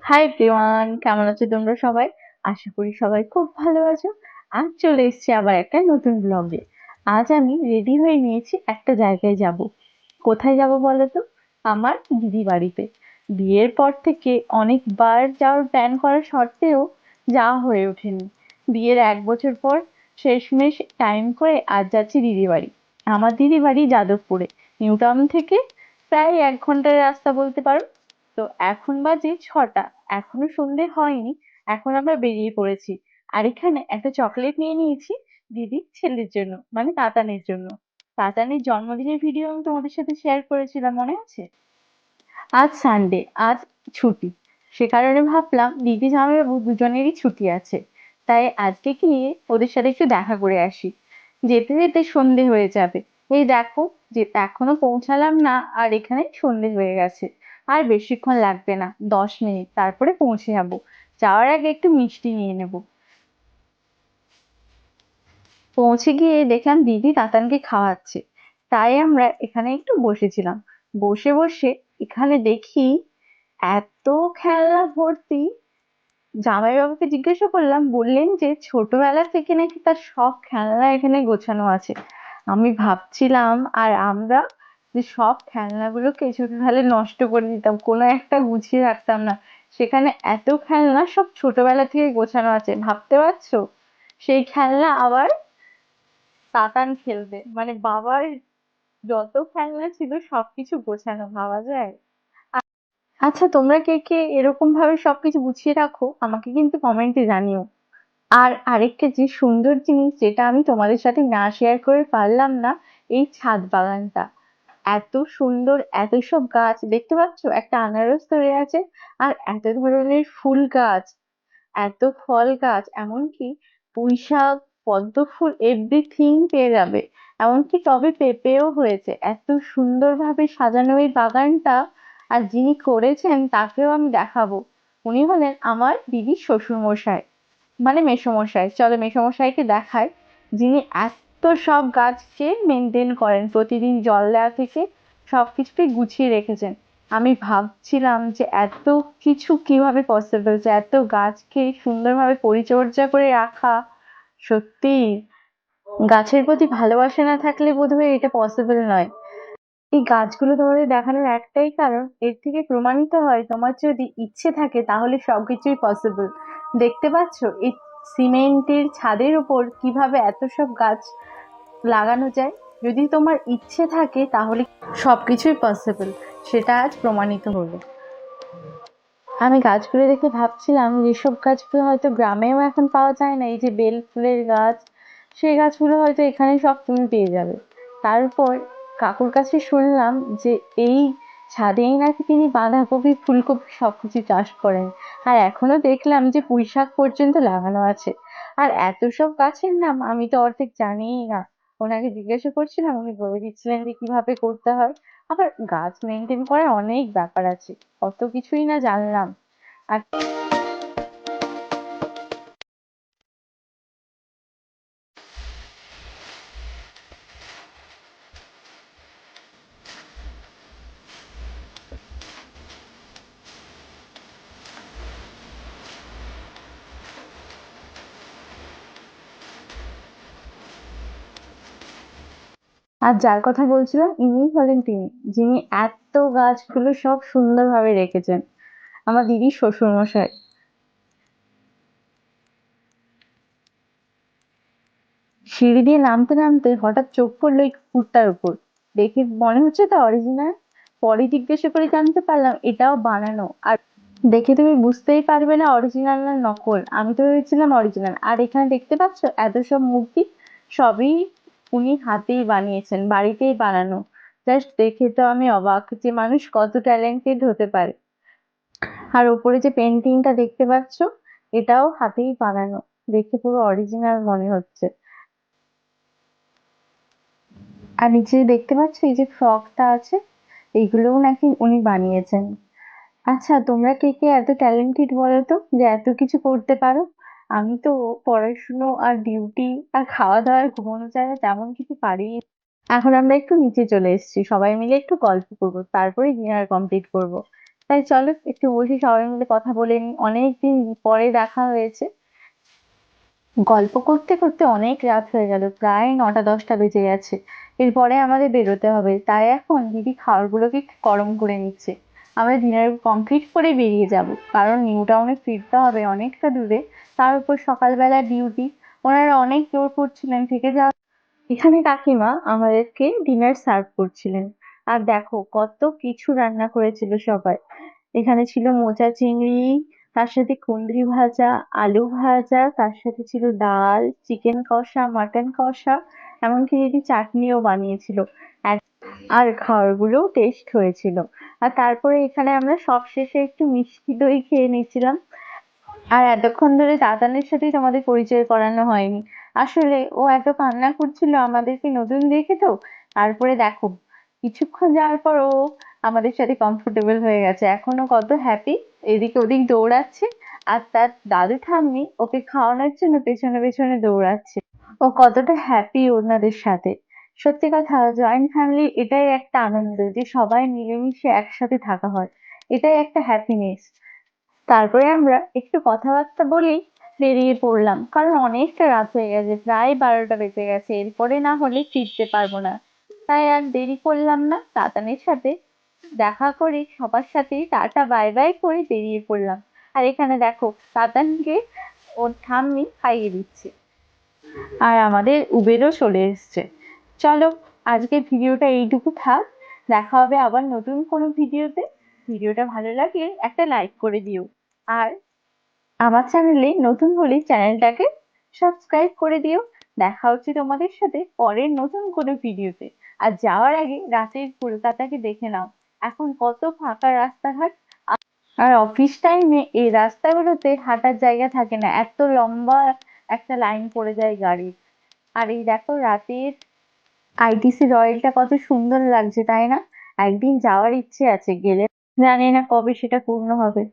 Hi everyone, কেমন আছো তোমরা সবাই? আশা করি সবাই খুব ভালো আছো। আজ চলে এসেছি আবার একটা নতুন ব্লগে। আজ আমি রেডি হয়ে নিয়েছি, একটা জায়গায় যাব। কোথায় যাব বলো তো? আমার দিদি বাড়িতে। বিয়ের পর থেকে অনেকবার যাওয়ার প্ল্যান করা সত্ত্বেও যাওয়া হয়ে ওঠেনি। বিয়ের 1 বছর পর শেষমেশ টাইম করে আজ যাচ্ছি দিদি বাড়ি। আমার দিদি বাড়ি যাদবপুরে, নিউ টাউন থেকে প্রায় 1 ঘন্টার রাস্তা বলতে পারো। তো এখন বাজে 6টা, এখনো সন্ধে হয়নি। এখন আমরা বেরিয়ে পড়েছি। আর এখানে একটা চকলেট নিয়ে নিয়েছি দিদির ছেলের জন্য, মানে তাতানের জন্য। তাতানের জন্মদিনের ভিডিও আমি তোমাদের সাথে শেয়ার করেছিলাম, মনে আছে? আজ সানডে, আজ ছুটি। সে কারণে ভাবলাম দিদি জামাইবাবু দুজনেরই ছুটি আছে, তাই আজকে গিয়ে ওদের সাথে একটু দেখা করে আসি। যেতে যেতে সন্ধে হয়ে যাবে। এই দেখো, যে এখনো পৌঁছালাম না, আর এখানে সন্ধে হয়ে গেছে। আর বেশিক্ষণ লাগবে না, 10 মিনিট, তারপরে পৌঁছে যাবো। যাওয়ার আগে একটু মিষ্টি নিয়ে নেব। পৌঁছে গিয়ে দেখলাম দিদি তাতানকে খাওয়াচ্ছে, তাই আমরা এখানে একটু বসেছিলাম। বসে বসে এখানে দেখি এত খেলনা ভর্তি। জামাইবাবুকে জিজ্ঞাসা করলাম, বললেন যে ছোটবেলা থেকে নাকি তার সব খেলনা এখানে গোছানো আছে। আমি ভাবছিলাম, আর আমরা যে সব খেলনাগুলোকে ছোটবেলায় নষ্ট করে দিতাম, কোনো একটা গুছিয়ে রাখতাম না। সেখানে এত খেলনা সব ছোটবেলা থেকে গোছানো আছে, ভাবতে পারছো? সেই খেলনা আবার তাতান খেলবে, মানে বাবার যত খেলনা ছিল সবকিছু গোছানো, ভাবা যায়? আচ্ছা, তোমরা কে কে এরকম ভাবে সবকিছু গুছিয়ে রাখো, আমাকে কিন্তু কমেন্টে জানিও। আর আরেকটা যে সুন্দর জিনিস, যেটা আমি তোমাদের সাথে না শেয়ার করে পারলাম না, এই ছাদ বাগানটা। এত সুন্দর, এত সব গাছ দেখতে পাচ্ছ, একটা আনারস ধরে আছে। আর এত ধরনের ফুল গাছ, এত ফল গাছ, এমনকি পুঁইশাক, পদ্ম ফুল, এভরিথিং পেয়ে যাবে। এমনকি টবে পেঁপেও হয়েছে। এত সুন্দরভাবে সাজানো এই বাগানটা। আর যিনি করেছেন তাকেও আমি দেখাবো। উনি হলেন আমার দিদির শ্বশুর মশাই, মানে মেসোমশাই। চলো মেসোমশাইকে দেখাই, যিনি এত সব গাছকে মেনটেন করেন, প্রতিদিন জল দেওয়া থেকে সবকিছুকে গুছিয়ে রেখেছেন। আমি ভাবছিলাম যে এত কিছু কিভাবে পসিবল, যে এত গাছকে সুন্দরভাবে পরিচর্যা করে রাখা। সত্যি, গাছের প্রতি ভালোবাসা না থাকলে বোধহয় এটা পসিবল নয়। এই গাছগুলো তোমাদের দেখানোর একটাই কারণ, এর থেকে প্রমাণিত হয় তোমার যদি ইচ্ছে থাকে তাহলে সবকিছুই পসিবল। দেখতে পাচ্ছ এই সিমেন্টের ছাদের উপর কিভাবে এত সব গাছ লাগানো যায়? যদি তোমার ইচ্ছে থাকে তাহলে সবকিছুই পসিবল, সেটা আজ প্রমাণিত হলো। আমি গাছগুলো দেখে ভাবছিলাম, যেসব গাছগুলো হয়তো গ্রামেও এখন পাওয়া যায় না, এই যে বেল ফুলের গাছ, সেই গাছগুলো হয়তো এখানে সব তুমি পেয়ে যাবে। তারপর কাকুর কাছে শুনলাম যে এই ছাদেই নাকি তিনি বাঁধাকপি, ফুলকপি সবকিছু চাষ করেন। আর এখনো দেখলাম যে পুঁইশাক পর্যন্ত লাগানো আছে। আর এত সব গাছের নাম আমি তো অর্ধেক জানিই না। ওনাকে জিজ্ঞাসা করছিলাম, উনি বলে দিচ্ছিলেন যে কিভাবে করতে হয়। আবার গাছ মেনটেন করার অনেক ব্যাপার আছে, কত কিছুই না জানলাম। আর আর যার কথা বলছিলাম, ইনি হলেন তিনি, যিনি এত গাছগুলো সব সুন্দরভাবে রেখেছেন, আমার দিদির শ্বশুর মশাই। সিঁড়ি দিয়ে নামতে নামতে হঠাৎ চোখ পড়লো এই কুকুরটার উপর। দেখে মনে হচ্ছে তা অরিজিনাল। পরে জিজ্ঞাসা করে জানতে পারলাম এটাও বানানো। আর দেখে তুমি বুঝতেই পারবে না অরিজিনাল না নকল, আমি তো ভেবেছিলাম অরিজিনাল। আর এখানে দেখতে পাচ্ছ এত সব মূর্তি, সবই উনি হাতেই বানিয়েছেন, বাড়িতেই বানানো। জাস্ট দেখে তো আমি অবাক, যে মানুষ কত ট্যালেন্টেড হতে পারে। আর ওপরে যে পেন্টিংটা দেখতে পাচ্ছ, এটাও হাতেই বানানো, দেখে পুরো অরিজিনাল মনে হচ্ছে। আর নিচে দেখতে পাচ্ছ এই যে ফ্রকটা আছে, এইগুলোও নাকি উনি বানিয়েছেন। আচ্ছা, তোমরা কে কে এত ট্যালেন্টেড বলো তো, যে এত কিছু করতে পারো? আমি তো পড়াশুনো আর ডিউটি আর খাওয়া দাওয়া আর ঘুমানো ছাড়া তেমন কিছু পারি না। এখন আমরা একটু নিচে চলে এসেছি, সবাই মিলে একটু গল্প করবো, তারপরে ডিনার কমপ্লিট করব। তাই চলো একটু বসে সবাই মিলে কথা বলে নিই, অনেকদিন পরে দেখা হয়েছে। গল্প করতে করতে অনেক রাত হয়ে গেল, প্রায় 9টা 10টা বেজে গেছে। এরপরে আমাদের বেরোতে হবে, তাই এখন দিদি খাবারগুলোকে একটু গরম করে নিচ্ছে। আমরা ডিনার কমপ্লিট করে বেরিয়ে যাব, কারণ নিউ টাউনে ফিরতে হবে অনেকটা দূরে। তার উপর সকালবেলা ডিউটি, ওনারা অনেক জোর করছিলেন থেকে যাওয়া। এখানে কাকিমা আমাদেরকে ডিনার সার্ভ করছিলেন। আর দেখো কত কিছু রান্না করেছিল সবাই। এখানে ছিল মোচা চিংড়ি, তার সাথে কুঁদরি ভাজা, আলু ভাজা, তার সাথে ছিল ডাল, চিকেন কষা, মাটন কষা, এমনকি দিদি চাটনিও বানিয়েছিল। আর আর খাবারগুলোও টেস্ট হয়েছিল। আর তারপরে এখানে আমরা সবশেষে একটু মিষ্টি দই খেয়ে নিয়েছিলাম। আর এতক্ষণ ধরে দাদানের সাথেই তোমাদের পরিচয় করানো হয়নি। আসলে ও এত কান্না করছিল আমাদেরকে নতুন দেখে তো। তারপরে দেখো কিছুক্ষণ যাওয়ার পর ও আমাদের সাথে কমফোর্টেবল হয়ে গেছে, এখনো কত হ্যাপি, এদিক ওদিক দৌড়াচ্ছে। আর তার দাদু ঠাম্মি ওকে খাওয়ানোর জন্য পেছনে পেছনে দৌড়াচ্ছে। ও কতটা হ্যাপি ওনাদের সাথে। সত্যি কথা, জয়েন্ট ফ্যামিলির এটাই একটা আনন্দ যে সবাই মিলেমিশে একসাথে থাকা হয়। এটাই একটা হ্যাপিনেস। তারপরে আমরা একটু কথাবার্তা বলেই বেরিয়ে পড়লাম, কারণ অনেকটা রাত হয়ে গেছে, প্রায় 12টা বেজে গেছে, এরপরে না হলে ফিরতে পারবো না। তাই আর দেরি করলাম না, তাতানের সাথে দেখা করে সবার সাথেই টাটা বাই বাই করে বেরিয়ে পড়লাম। আর এখানে দেখো তাতানকে ওর ঠাম্মি খাইয়ে দিচ্ছে। আর আমাদের উবেরও চলে এসছে। চলো, আজকের ভিডিওটা এইটুকু থাক। দেখা হবে আবার নতুন কোনো ভিডিওতে। ভিডিওটা ভালো লাগলে একটা লাইক করে দিও। আর আমার চ্যানেলে নতুন হলে চ্যানেলটাকে সাবস্ক্রাইব করে দিও। দেখা হচ্ছে তোমাদের সাথে পরের নতুন কোনো ভিডিওতে। আর যাওয়ার আগে রাতের কলকাতাকে দেখে নাও, এখন কত ফাঁকা রাস্তাঘাট। আর অফিস টাইমে এই রাস্তাগুলোতে হাঁটার জায়গা থাকে না, এত লম্বা একটা লাইন পড়ে যায় গাড়ির। আর এই দেখো রাতের আইটিসি রয়েলটা কত সুন্দর লাগছে, তাই না? একদিন যাওয়ার ইচ্ছে আছে, গেলে জানি না কবে সেটা পূর্ণ হবে।